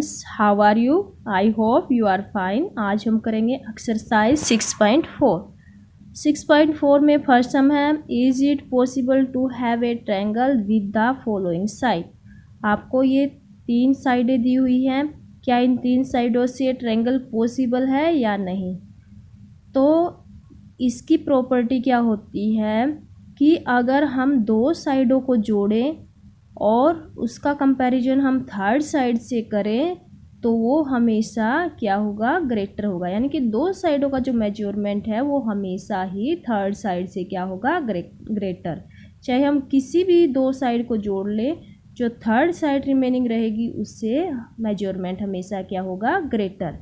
Friends, how are you? I hope you are fine. आज हम करेंगे एक्सरसाइज 6.4। 6.4 में फर्स्ट सम है, is it possible to have a triangle with the following side. आपको ये 3 साइडें दी हुई हैं, क्या इन 3 साइडों से ट्रायंगल पॉसिबल है या नहीं। तो इसकी प्रॉपर्टी क्या होती है कि अगर हम 2 साइडों को जोड़ें और उसका कंपैरिजन हम थर्ड साइड से करें तो वो हमेशा क्या होगा, ग्रेटर होगा। यानी कि 2 साइडों का जो मेजरमेंट है वो हमेशा ही थर्ड साइड से क्या होगा, ग्रेटर। चाहे हम किसी भी 2 साइड को जोड़ लें, जो थर्ड साइड रिमेनिंग रहेगी उससे मेजरमेंट हमेशा क्या होगा, greater.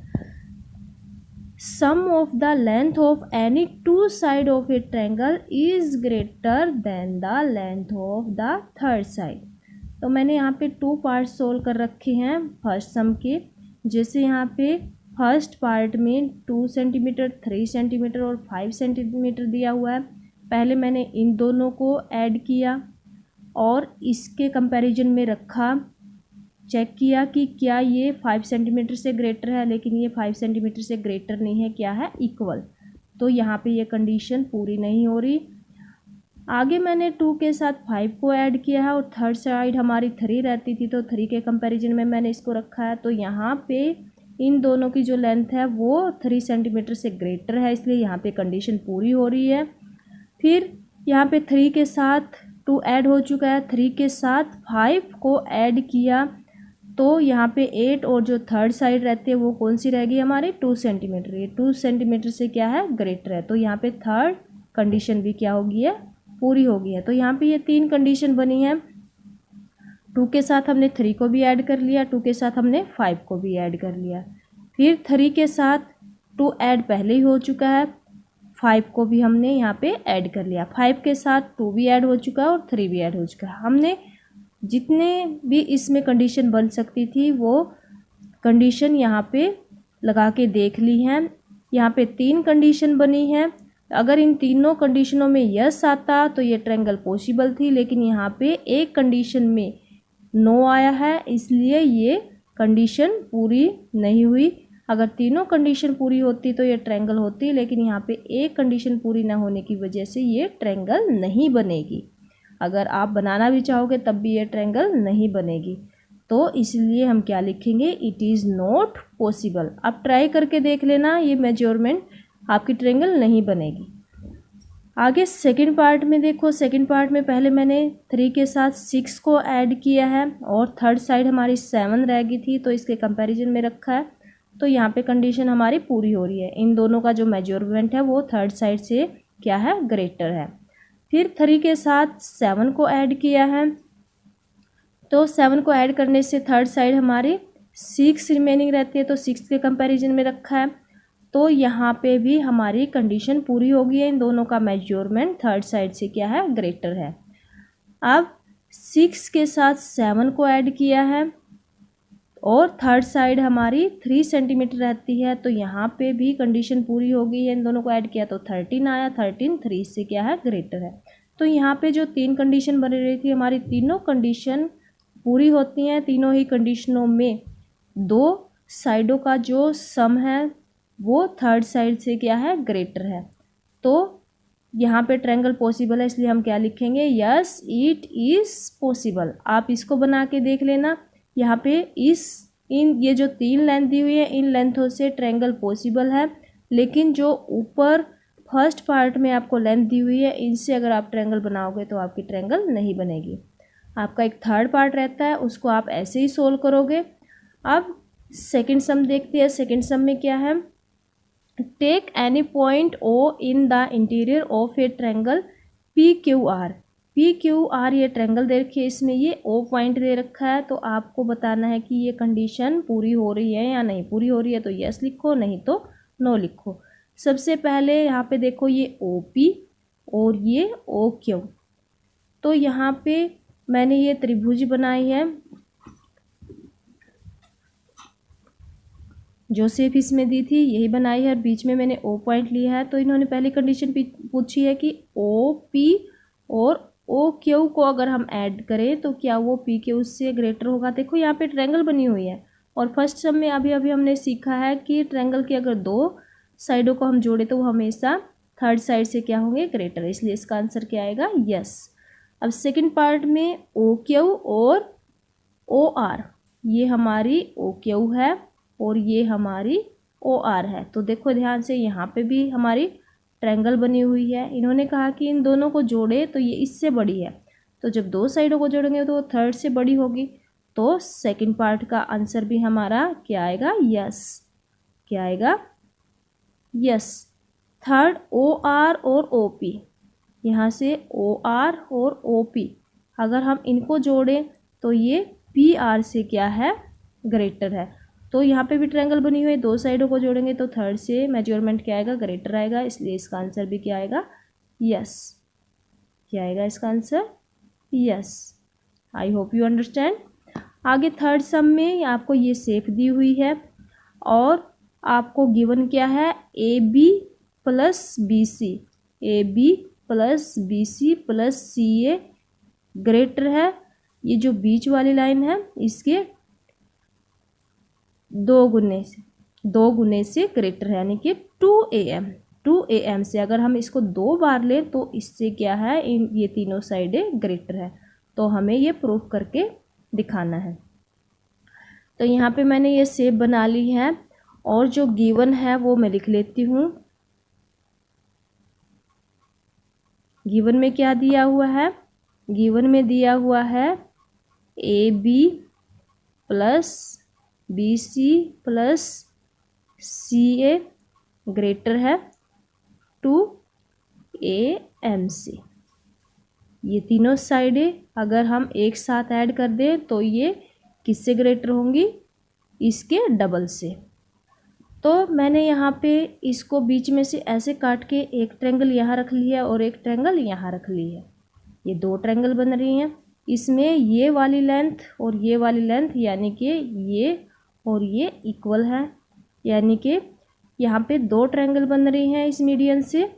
Sum of the length of any 2 side of a triangle is greater than the length of the third side. तो मैंने यहाँ पे 2 पार्ट सोल्व कर रखे हैं फर्स्ट सम के। जैसे यहाँ पे फर्स्ट पार्ट में 2 सेंटीमीटर, 3 सेंटीमीटर और 5 सेंटीमीटर दिया हुआ है। पहले मैंने इन दोनों को ऐड किया और इसके कंपैरिजन में रखा, चेक किया कि क्या ये 5 सेंटीमीटर से ग्रेटर है, लेकिन ये 5 सेंटीमीटर से ग्रेटर नहीं है, क्या है, इक्वल। तो यहाँ पे ये कंडीशन पूरी नहीं हो रही। आगे मैंने 2 के साथ 5 को ऐड किया है और थर्ड साइड हमारी 3 रहती थी, तो 3 के कंपैरिजन में मैंने इसको रखा है। तो यहाँ पे इन दोनों की जो लेंथ है वो 3 सेंटीमीटर से ग्रेटर है, इसलिए यहाँ पे कंडीशन पूरी हो रही है। फिर यहाँ पे 3 के साथ 2 ऐड हो चुका है, 3 के साथ 5 को ऐड किया तो यहाँ पे 8 और जो थर्ड साइड रहती है वो कौन सी रहेगी हमारी, 2 सेंटीमीटर। ये 2 सेंटीमीटर से क्या है, ग्रेटर है। तो यहाँ पे थर्ड कंडीशन भी क्या होगी है, पूरी हो गई है। तो यहाँ पे ये 3 कंडीशन बनी है। 2 के साथ हमने 3 को भी ऐड कर लिया, 2 के साथ हमने 5 को भी ऐड कर लिया। फिर 3 के साथ 2 ऐड पहले ही हो चुका है, 5 को भी हमने यहाँ पे ऐड कर लिया। 5 के साथ 2 भी ऐड हो चुका है और 3 भी ऐड हो चुका है। हमने जितने भी इसमें कंडीशन बन सकती थी वो कंडीशन यहाँ पे लगा के देख ली हैं। यहाँ पे 3 कंडीशन बनी है। अगर इन तीनों कंडीशनों में यस आता तो ये ट्रायंगल पॉसिबल थी, लेकिन यहाँ पे एक कंडीशन में नो आया है, इसलिए ये कंडीशन पूरी नहीं हुई। अगर तीनों कंडीशन पूरी होती तो ये ट्रायंगल होती, लेकिन यहाँ पे एक कंडीशन पूरी ना होने की वजह से ये ट्रायंगल नहीं बनेगी। अगर आप बनाना भी चाहोगे तब भी ये ट्रायंगल नहीं बनेगी। तो इसलिए हम क्या लिखेंगे, इट इज़ नॉट पॉसिबल। आप ट्राई करके देख लेना, ये मेजरमेंट आपकी ट्रायंगल नहीं बनेगी। आगे सेकंड पार्ट में देखो, सेकंड पार्ट में पहले मैंने 3 के साथ 6 को ऐड किया है और थर्ड साइड हमारी 7 रह गई थी, तो इसके कंपैरिजन में रखा है। तो यहाँ पे कंडीशन हमारी पूरी हो रही है। इन दोनों का जो मेजरमेंट है वो थर्ड साइड से क्या है, ग्रेटर है। फिर 3 के साथ 7 को ऐड किया है, तो 7 को ऐड करने से थर्ड साइड हमारी 6 रिमेनिंग रहती है, तो 6 के कंपैरिजन में रखा है। तो यहाँ पे भी हमारी कंडीशन पूरी हो गई है। इन दोनों का मेजरमेंट थर्ड साइड से क्या है, ग्रेटर है। अब 6 के साथ 7 को ऐड किया है और थर्ड साइड हमारी 3 सेंटीमीटर रहती है, तो यहाँ पे भी कंडीशन पूरी हो गई है। इन दोनों को ऐड किया तो 13 आया, 13 3 से क्या है, ग्रेटर है। तो यहाँ पे जो 3 कंडीशन बनी रही थी हमारी, तीनों कंडीशन पूरी होती हैं। तीनों ही कंडीशनों में 2 साइडों का जो सम है वो थर्ड साइड से क्या है, ग्रेटर है। तो यहाँ पे ट्रायंगल पॉसिबल है, इसलिए हम क्या लिखेंगे, यस इट इज़ पॉसिबल। आप इसको बना के देख लेना। यहाँ पे ये जो 3 लेंथ दी हुई है, इन लेंथों से ट्रायंगल पॉसिबल है, लेकिन जो ऊपर फर्स्ट पार्ट में आपको लेंथ दी हुई है, इनसे अगर आप ट्रायंगल बनाओगे तो आपकी ट्रायंगल नहीं बनेगी। आपका एक थर्ड पार्ट रहता है, उसको आप ऐसे ही सोल्व करोगे। अब सेकंड सम देखते हैं। सेकंड सम में क्या है, take any point O in the interior of a triangle PQR। PQR ये ट्रायंगल दे रखी है, इसमें ये O पॉइंट दे रखा है। तो आपको बताना है कि ये कंडीशन पूरी हो रही है या नहीं। पूरी हो रही है तो यस लिखो, नहीं तो नो लिखो। सबसे पहले यहाँ पे देखो, ये OP और ये OQ। तो यहाँ पे मैंने ये त्रिभुज बनाई है, जो शेप इसमें दी थी यही बनाई है, और बीच में मैंने O पॉइंट लिया है। तो इन्होंने पहली कंडीशन पूछी है कि OP और OQ को अगर हम ऐड करें तो क्या वो PQ से ग्रेटर होगा। देखो यहाँ पे ट्रायंगल बनी हुई है, और फर्स्ट सम में अभी अभी हमने सीखा है कि ट्रायंगल की अगर दो साइडों को हम जोड़े तो वो हमेशा थर्ड साइड से क्या होंगे, ग्रेटर, इसलिए इसका आंसर क्या आएगा, यस। अब सेकंड पार्ट में ओ क्यू और ओ आर, ये हमारी ओ क्यू है और ये हमारी ओ आर है। तो देखो ध्यान से, यहाँ पे भी हमारी ट्रायंगल बनी हुई है। इन्होंने कहा कि इन दोनों को जोड़े तो ये इससे बड़ी है, तो जब दो साइडों को जोड़ेंगे तो वो थर्ड से बड़ी होगी। तो सेकंड पार्ट का आंसर भी हमारा क्या आएगा, यस। क्या आएगा, यस। थर्ड ओ आर और ओ पी, यहाँ से ओ आर और ओ पी अगर हम इनको जोड़ें तो ये पी आर से क्या है, ग्रेटर है। तो यहाँ पे भी ट्रायंगल बनी हुई है, दो साइडों को जोड़ेंगे तो थर्ड से मेजरमेंट क्या आएगा, ग्रेटर आएगा, इसलिए इसका आंसर भी क्या आएगा, यस। क्या आएगा इसका answer, yes. I hope you understand. आगे थर्ड सम में आपको ये शेप दी हुई है और आपको गिवन क्या है, A B plus B C, A B plus B C plus C A greater है, ये जो बीच वाली लाइन है इसके दो गुने से ग्रेटर है, यानी कि 2am। 2am से अगर हम इसको दो बार लें तो इससे क्या है, ये तीनों साइडें ग्रेटर है। तो हमें ये प्रूफ करके दिखाना है। तो यहाँ पे मैंने ये शेप बना ली है और जो गिवन है वो मैं लिख लेती हूँ। गिवन में क्या दिया हुआ है, गिवन में दिया हुआ है A B plus B C plus C A greater है 2am से। ये तीनों साइडें अगर हम एक साथ ऐड कर दें तो ये किससे ग्रेटर होंगी, इसके डबल से। तो मैंने यहाँ पे इसको बीच में से ऐसे काट के एक ट्रायंगल यहाँ रख लिया है और एक ट्रायंगल यहाँ रख ली है। ये दो ट्रायंगल बन रही हैं, इसमें ये वाली लेंथ और ये वाली लेंथ यानी कि ये और ये इक्वल है, यानी कि यहाँ पे दो ट्रायंगल बन रही हैं इस मीडियन से।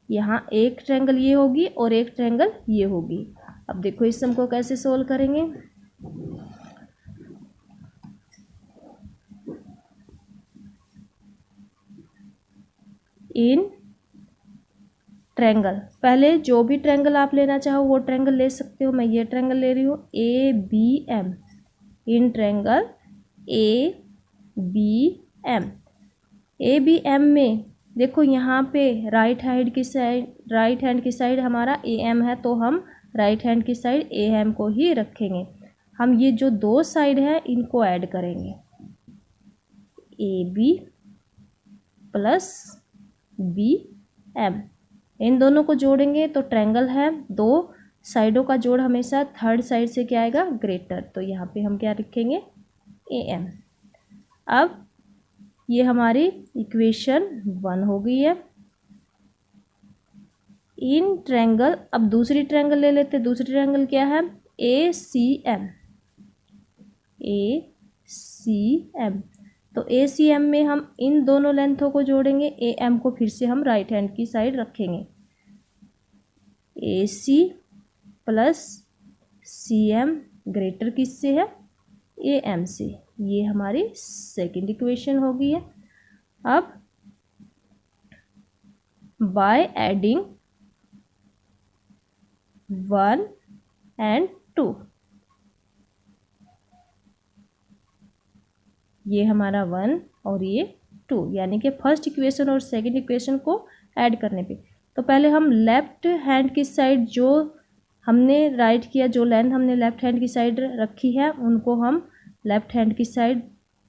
यहाँ एक ट्रायंगल ये होगी और एक ट्रायंगल ये होगी। अब देखो इस सम को कैसे सोल्व करेंगे। इन ट्रायंगल, पहले जो भी ट्रायंगल आप लेना चाहो वो ट्रायंगल ले सकते हो। मैं ये ट्रायंगल ले रही हूँ A B M, in triangle A B M. A B M में देखो यहाँ पे राइट हैंड की साइड हमारा ए एम है, तो हम राइट हैंड की साइड ए एम को ही रखेंगे। हम ये जो दो साइड है इनको ऐड करेंगे, A B plus B M, इन दोनों को जोड़ेंगे तो ट्रायंगल है, दो साइडों का जोड़ हमेशा थर्ड साइड से क्या आएगा, ग्रेटर। तो यहाँ पे हम क्या लिखेंगे, ए एम। अब ये हमारी इक्वेशन 1 हो गई है। इन ट्रायंगल, अब दूसरी ट्रायंगल ले लेते। दूसरी ट्रायंगल क्या है, ए सी एम, ए सी एम। तो ए सी एम में हम इन दोनों लेंथों को जोड़ेंगे, ए एम को फिर से हम राइट हैंड की साइड रखेंगे। A C plus C M greater किससे है, ए एम से। ये हमारी सेकंड इक्वेशन हो गई है। अब बाय एडिंग 1 and 2, ये हमारा 1 और ये 2, यानी कि फर्स्ट इक्वेशन और सेकंड इक्वेशन को ऐड करने पे। तो पहले हम लेफ्ट हैंड की साइड जो हमने राइट किया, जो लेंथ हमने लेफ्ट हैंड की साइड रखी है उनको हम लेफ्ट हैंड की साइड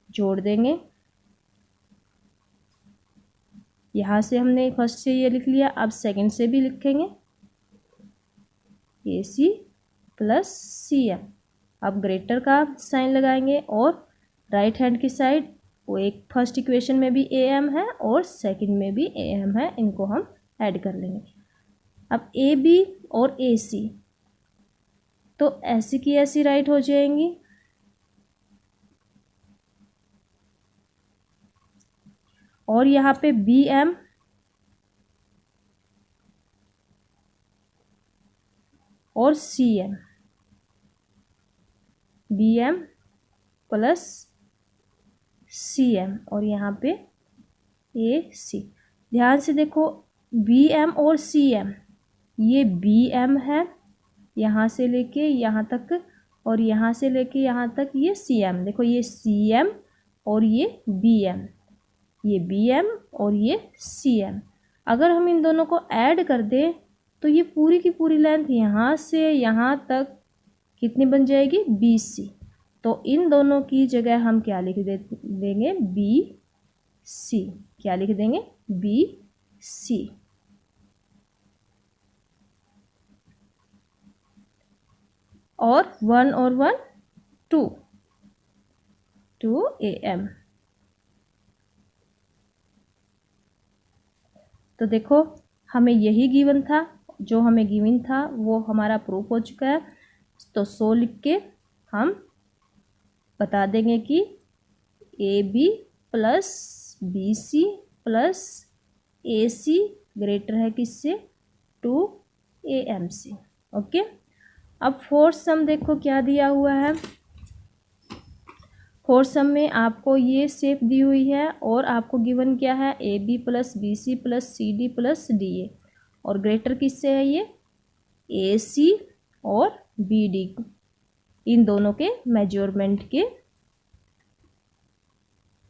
जोड़ देंगे। यहाँ से हमने फर्स्ट से ये लिख लिया, अब सेकंड से भी लिखेंगे ए सी प्लस सी एम। अब ग्रेटर का साइन लगाएंगे और राइट हैंड की साइड वो एक फर्स्ट इक्वेशन में भी ए एम है और सेकंड में भी ए एम है, इनको हम ऐड कर लेंगे। अब ए बी और ए सी तो ऐसी की ऐसी राइट हो जाएंगी, और यहाँ पे बी एम और C M, B M plus CM और यहाँ पे AC। ध्यान से देखो BM और CM, ये BM है यहाँ से लेके यहाँ तक, और यहाँ से लेके यहाँ तक ये CM। देखो ये CM और ये BM, ये BM और ये CM। अगर हम इन दोनों को ऐड कर दें तो ये पूरी की पूरी लेंथ यहाँ से यहाँ तक कितनी बन जाएगी, BC। तो इन दोनों की जगह हम क्या लिख देंगे, BC। क्या लिख देंगे, BC। और 1 और 1 2 AM। तो देखो हमें यही गिवन था, जो हमें गिवन था वो हमारा प्रूफ हो चुका है। तो 100 लिख के हम बता देंगे कि AB plus BC plus AC greater है किससे, 2 AM से। ओके, अब फोर्थ सम देखो क्या दिया हुआ है। फोर्थ सम में आपको ये शेप दी हुई है और आपको गिवन क्या है, AB plus BC plus CD plus DA, और ग्रेटर किससे है ये, AC और BD। इन दोनों के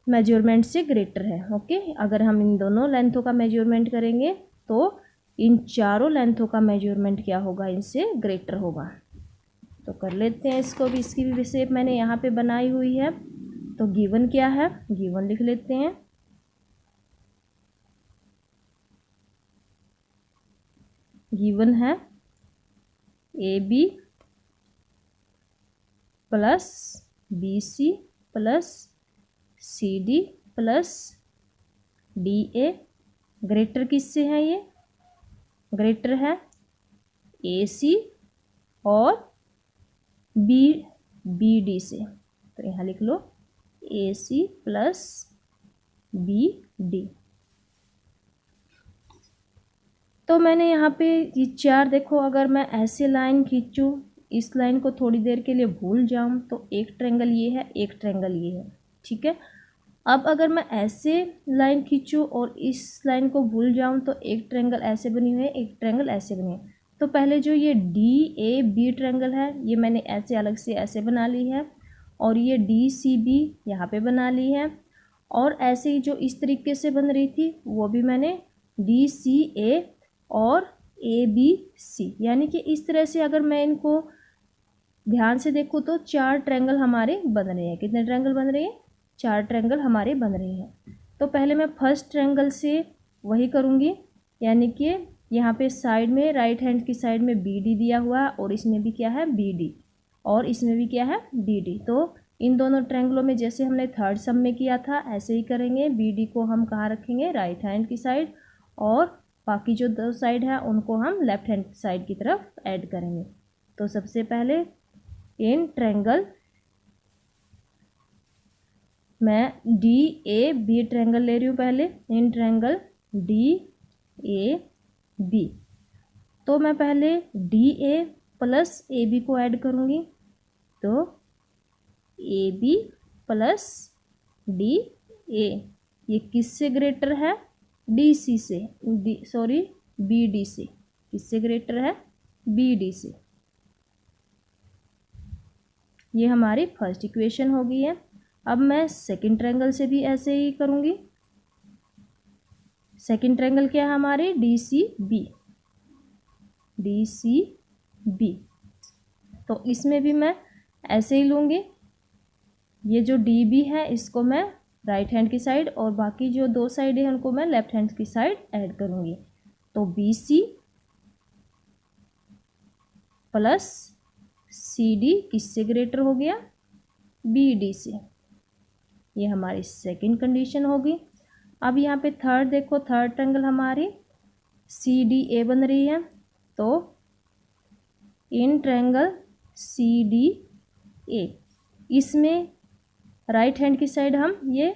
मेजरमेंट से ग्रेटर है। ओके, अगर हम इन दोनों लेंथों का मेजरमेंट करेंगे तो इन चारों लेंथों का मेजरमेंट क्या होगा, इनसे ग्रेटर होगा। तो कर लेते हैं इसको भी। इसकी भी शेप मैंने यहाँ पे बनाई हुई है। तो गिवन क्या है, गिवन लिख लेते हैं। गिवन है AB plus BC plus CD plus DA। Greater किससे है, ये ग्रेटर है AC और BD से। तो यहाँ लिख लो AC प्लस BD। तो मैंने यहाँ पे ये चार देखो, अगर मैं ऐसे लाइन खींचूँ, इस लाइन को थोड़ी देर के लिए भूल जाऊँ तो एक ट्रायंगल ये है, एक ट्रायंगल ये है, ठीक है। अब अगर मैं ऐसे लाइन खींचूँ और इस लाइन को भूल जाऊँ तो एक ट्रायंगल ऐसे बनी हुई है, एक ट्रायंगल ऐसे बनी है। तो पहले जो ये DAB ट्रायंगल है ये मैंने ऐसे अलग से ऐसे बना ली है, और ये DCB यहाँ पे बना ली है, और ऐसे ही जो इस तरीके से बन रही थी वो भी मैंने DCA और ABC, यानी कि इस तरह से अगर मैं इनको ध्यान से देखूँ तो चार ट्रायंगल हमारे बन रहे हैं। कितने ट्रायंगल बन रहे हैं, चार ट्रायंगल हमारे बन रहे हैं। तो पहले मैं फर्स्ट ट्रायंगल से वही करूँगी, यानी कि यहाँ पे साइड में राइट हैंड की साइड में BD दिया हुआ है, और इसमें भी क्या है BD, और इसमें भी क्या है BD। तो इन दोनों ट्रायंगलों में जैसे हमने थर्ड सम में किया था ऐसे ही करेंगे। BD को हम कहाँ रखेंगे, राइट हैंड की साइड, और बाकी जो दो साइड है उनको हम लेफ्ट हैंड साइड की तरफ ऐड करेंगे। तो सबसे पहले इन ट्रायंगल मैं DAB ट्रायंगल ले रही हूँ। पहले इन ट्रायंगल DAB, तो मैं पहले DA प्लस AB को ऐड करूँगी। तो AB प्लस DA ये किससे ग्रेटर है, DC से, BD से। किससे ग्रेटर है, BD से। ये हमारी फर्स्ट इक्वेशन हो गई है। अब मैं सेकंड ट्रायंगल से भी ऐसे ही करूँगी। सेकंड ट्रायंगल क्या है हमारे, DCB। तो इसमें भी मैं ऐसे ही लूँगी। ये जो DB है इसको मैं राइट हैंड की साइड, और बाकी जो दो साइड है उनको मैं लेफ्ट हैंड की साइड ऐड करूँगी। तो BC प्लस CD किससे ग्रेटर हो गया, BD से। ये हमारी सेकंड कंडीशन होगी। अब यहाँ पे थर्ड देखो, थर्ड ट्रायंगल हमारी CDA बन रही है। तो इन ट्रायंगल CDA, इसमें राइट हैंड की साइड हम ये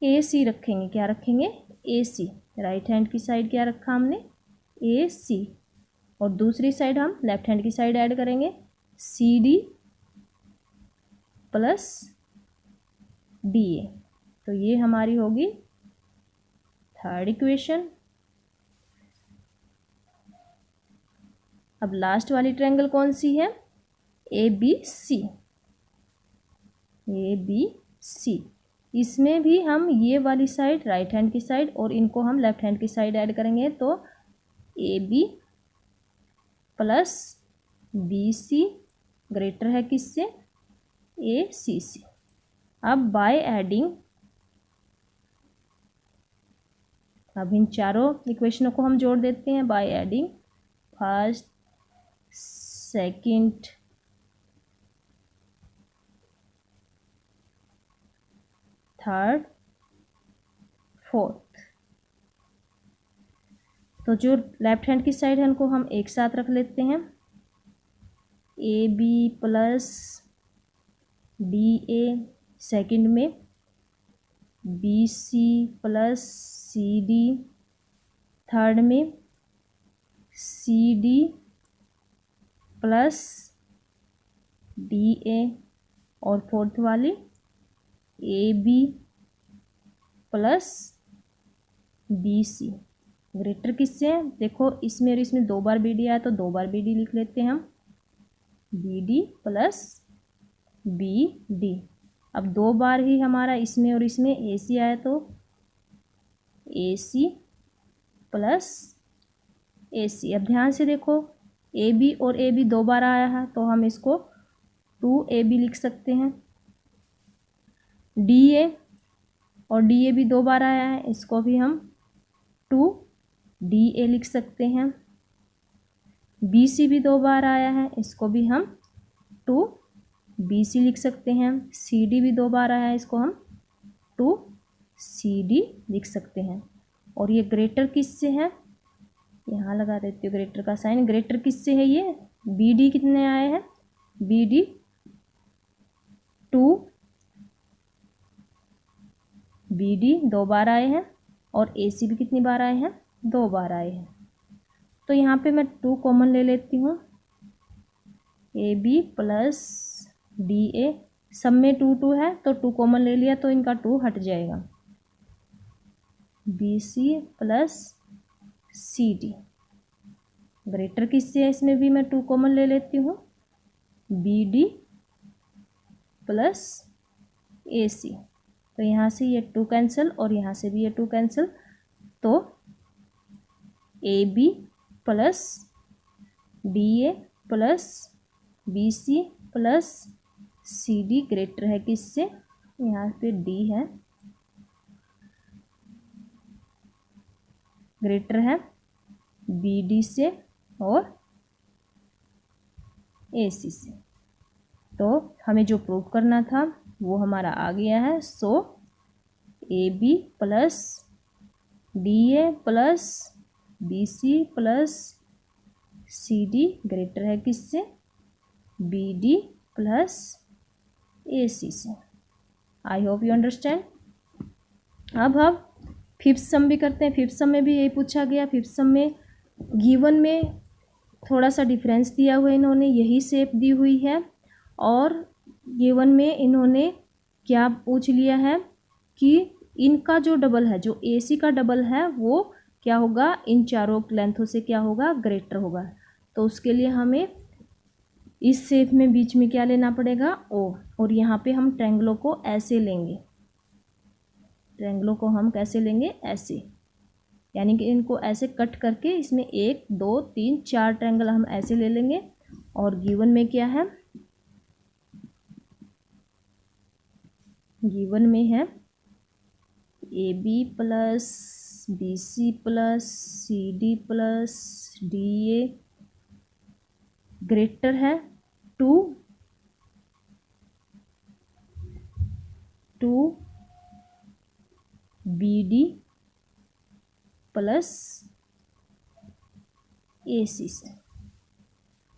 AC रखेंगे। क्या रखेंगे, AC। राइट हैंड की साइड क्या रखा हमने, AC, और दूसरी साइड हम लेफ्ट हैंड की साइड ऐड करेंगे CD प्लस DA। तो ये हमारी होगी थर्ड इक्वेशन। अब लास्ट वाली ट्रायंगल कौन सी है? ABC। ABC, इसमें भी हम ये वाली साइड राइट हैंड की साइड और इनको हम लेफ्ट हैंड की साइड ऐड करेंगे तो AB प्लस BC ग्रेटर है किससे? ACC। अब बाय एडिंग, अब इन चारों इक्वेशनों को हम जोड़ देते हैं by adding first, second, third, fourth. तो जो लेफ्ट हैंड की साइड है उनको हम एक साथ रख लेते हैं। AB प्लस DA सेकंड में, BC प्लस CD थर्ड में, CD प्लस DA और फोर्थ वाली AB प्लस BC ग्रेटर किससे है? देखो इसमें और इसमें 2 बार BD आया तो 2 बार BD लिख लेते हैं हम, BD प्लस BD। अब 2 बार ही हमारा इसमें और इसमें AC आया तो AC प्लस AC। अब ध्यान से देखो AB और AB 2 बार आया है तो हम इसको 2AB लिख सकते हैं। DA और DA भी 2 बार आया है, इसको भी हम 2DA लिख सकते हैं। BC भी 2 बार आया है, इसको भी हम 2BC लिख सकते हैं। CD भी 2 बार आया है, इसको हम 2CD लिख सकते हैं। और ये ग्रेटर किससे है? यहाँ लगा देती हूँ ग्रेटर का साइन। ग्रेटर किससे है? ये BD कितने आए हैं? BD 2, BD 2 बार आए हैं और AC भी कितनी बार आए हैं? 2 बार आए हैं। तो यहाँ पे मैं 2 कॉमन ले लेती हूँ। AB प्लस DA, सब में 2 2 है तो 2 कॉमन ले लिया तो इनका 2 हट जाएगा। BC प्लस CD ग्रेटर किससे है? इसमें भी मैं 2 कॉमन ले लेती हूँ। BD plus AC। तो यहाँ से ये 2 कैंसिल और यहाँ से भी ये 2 कैंसिल, तो AB plus DA plus BC plus CD greater है किससे? यहाँ पे D है, ग्रेटर है BD से और AC से। तो हमें जो प्रूव करना था वो हमारा आ गया है। सो AB plus DA plus BC plus CD greater है किससे? BD प्लस AC से। आई होप यू अंडरस्टैंड। अब हम फिफ्थ सम भी करते हैं। फिफ्थ सम में भी यही पूछा गया। फिफ्थ सम में गिवन में थोड़ा सा डिफरेंस दिया हुआ है, इन्होंने यही शेप दी हुई है और गिवन में इन्होंने क्या पूछ लिया है कि इनका जो डबल है, जो AC का डबल है वो क्या होगा? इन चारों लेंथों से क्या होगा? ग्रेटर होगा। तो उसके लिए हमें इस शेप में बीच में क्या लेना पड़ेगा? O। और यहाँ पे हम ट्रायंगलों को ऐसे लेंगे। ट्रायंगलों को हम कैसे लेंगे? ऐसे, यानी कि इनको ऐसे कट करके इसमें 1 2 3 4 ट्रायंगल हम ऐसे ले लेंगे। और गिवन में क्या है? गिवन में है AB plus BC plus CD plus DA greater है 2BD प्लस AC से।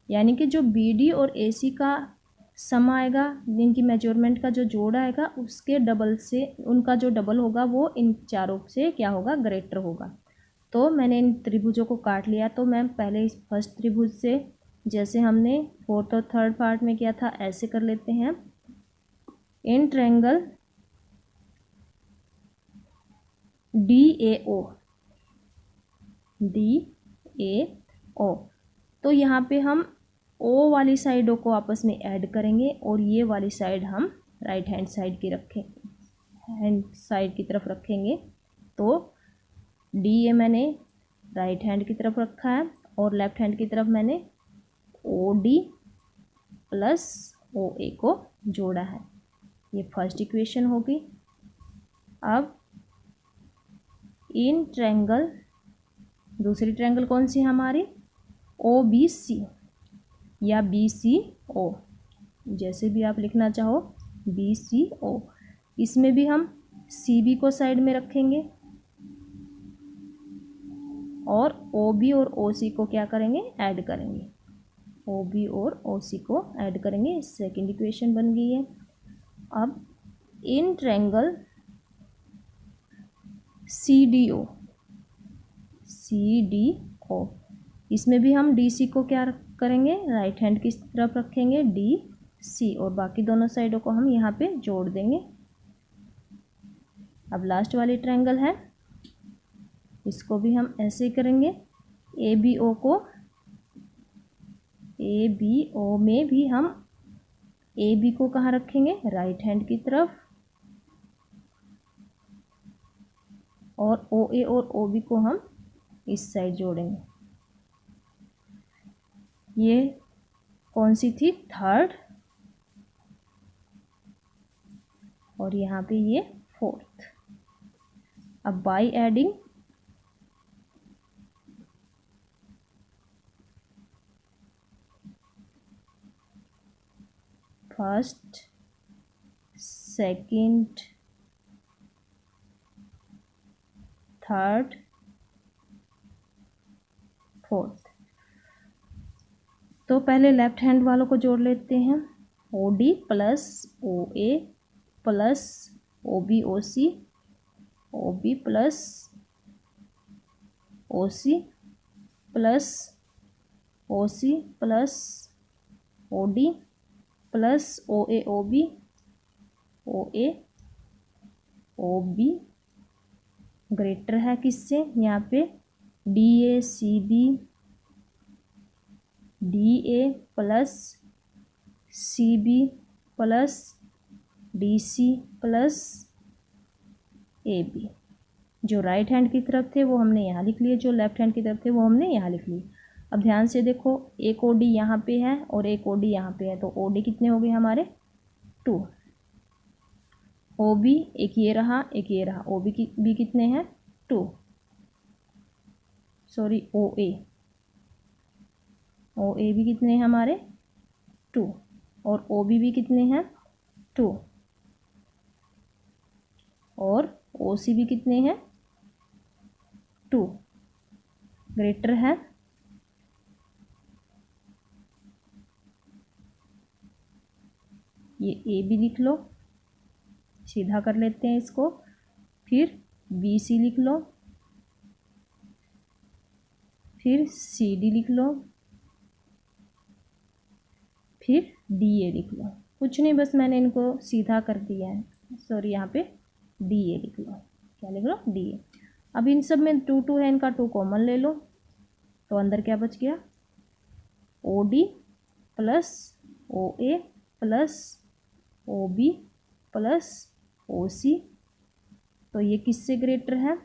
यानी कि जो BD और AC का सम आएगा, इनकी मेजरमेंट का जो जोड़ आएगा उसके डबल से, उनका जो डबल होगा वो इन चारों से क्या होगा? ग्रेटर होगा। तो मैंने इन त्रिभुजों को काट लिया। तो मैं पहले इस फर्स्ट त्रिभुज से, जैसे हमने फोर्थ और थर्ड पार्ट में किया था, ऐसे कर लेते हैं। In triangle DAO, DAO। तो यहाँ पे हम ओ वाली साइडों को आपस में ऐड करेंगे और ये वाली साइड हम राइट हैंड साइड की हैंड साइड की तरफ रखेंगे। तो DA मैंने राइट हैंड की तरफ रखा है और लेफ्ट हैंड की तरफ मैंने OD प्लस OA को जोड़ा है। ये फर्स्ट इक्वेशन होगी। अब इन ट्रायंगल, दूसरी ट्रायंगल कौन सी है हमारी, OBC या BCO, जैसे भी आप लिखना चाहो, BCO। इसमें भी हम CB को साइड में रखेंगे और OB और OC को क्या करेंगे, ऐड करेंगे। OB और OC को ऐड करेंगे। सेकंड इक्वेशन बन गई है। अब इन ट्रायंगल CDO, इसमें भी हम DC को क्या करेंगे, राइट हैंड की तरफ रखेंगे DC, और बाकी दोनों साइडों को हम यहाँ पे जोड़ देंगे। अब लास्ट वाली ट्रायंगल है, इसको भी हम ऐसे करेंगे। ABO में भी हम AB को कहाँ रखेंगे, राइट हैंड की तरफ, और OA और OB को हम इस साइड जोड़ेंगे। ये कौन सी थी, थर्ड, और यहाँ पे ये फोर्थ। अब by adding first, second, third, fourth. तो पहले लेफ्ट हैंड वालों को जोड़ लेते हैं। OD plus OA plus OB OC, OB plus OC plus OC plus OD plus OA OB, OA OB greater है किससे, यहाँ पे DA CB, DA plus CB plus DC plus AB। जो राइट हैंड की तरफ थे वो हमने यहाँ लिख लिए, जो लेफ्ट हैंड की तरफ थे वो हमने यहाँ लिख लिए। अब ध्यान से देखो, एक OD यहाँ पे है और एक OD यहाँ पे है, तो OD कितने हो गए हमारे, 2। OB एक ये रहा, एक ये रहा, OB की भी कितने हैं, 2। सॉरी, OA भी कितने हैं हमारे, 2, और OB भी कितने हैं, 2, और OC भी कितने हैं, 2, ग्रेटर है। ये AB लिख लो, सीधा कर लेते हैं इसको, फिर BC लिख लो, फिर CD लिख लो, फिर DA लिख लो। कुछ नहीं, बस मैंने इनको सीधा कर दिया है। सॉरी, यहाँ पे DA लिख लो। क्या लिख लो, DA। अब इन सब में 2 2 है, इनका 2 कॉमन ले लो, तो अंदर क्या बच गया, OD plus OA plus OB plus OC। तो ये किससे ग्रेटर है,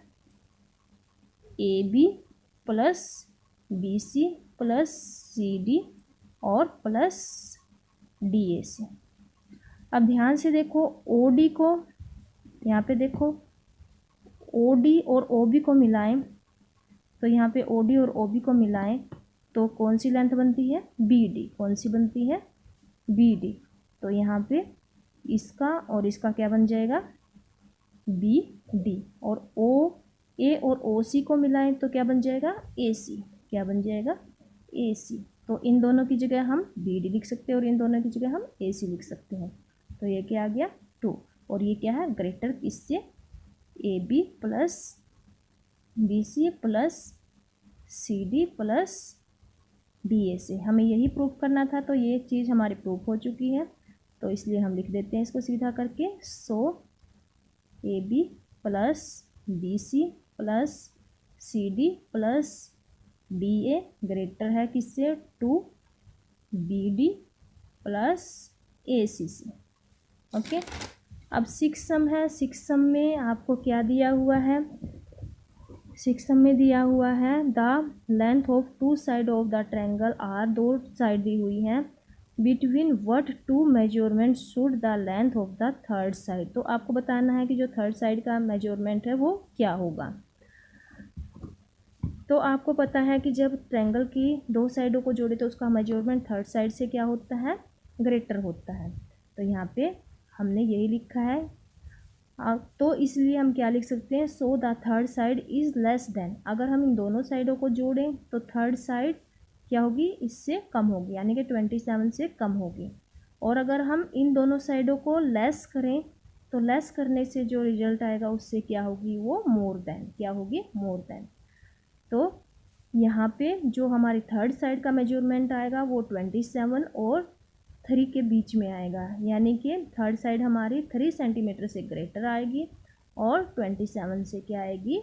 AB plus BC plus CD और प्लस DA से। अब ध्यान से देखो, OD को यहाँ पे देखो, OD और OB को मिलाएं, तो यहाँ पे OD और OB को मिलाएं तो कौन सी लेंथ बनती है, BD। कौन सी बनती है, BD। तो यहाँ पे इसका और इसका क्या बन जाएगा, BD। और OA और OC को मिलाएं तो क्या बन जाएगा, AC। क्या बन जाएगा, AC। तो इन दोनों की जगह हम BD लिख सकते हैं और इन दोनों की जगह हम AC लिख सकते हैं। तो ये क्या आ गया, 2। और ये क्या है, ग्रेटर इससे, AB plus BC plus CD plus DA से। हमें यही प्रूफ करना था, तो ये चीज़ हमारी प्रूफ हो चुकी है, तो इसलिए हम लिख देते हैं इसको सीधा करके। सो AB plus BC plus CD plus DA greater है किससे, 2BD प्लस ACC। ओके, अब 6 सम है। 6 सम में आपको क्या दिया हुआ है, 6 सम में दिया हुआ है the length of two side of the triangle are, दो साइड दी हुई हैं, between what two measurement should the length of the third side. तो आपको बताना है कि जो थर्ड साइड का मेजरमेंट है वो क्या होगा। तो आपको पता है कि जब ट्रायंगल की दो साइडों को जोड़े तो उसका मेजरमेंट थर्ड साइड से क्या होता है, ग्रेटर होता है। तो यहाँ पे हमने यही लिखा है। तो इसलिए हम क्या लिख सकते हैं, so the third side is less than. अगर हम इन दोनों साइडों को जोड़ें तो थर्ड साइड क्या होगी, इससे कम होगी, यानी कि 27 से कम होगी। और अगर हम इन दोनों साइडों को लेस करें तो लेस करने से जो रिजल्ट आएगा उससे क्या होगी, वो मोर देन, क्या होगी, मोर देन। तो यहाँ पे जो हमारी थर्ड साइड का मेजरमेंट आएगा वो 27 और 3 के बीच में आएगा, यानी कि थर्ड साइड हमारी 3 सेंटीमीटर से ग्रेटर आएगी और 27 से क्या आएगी,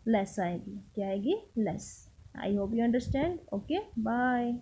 लेस आएगी। क्या आएगी, less. I hope you understand. Okay, bye.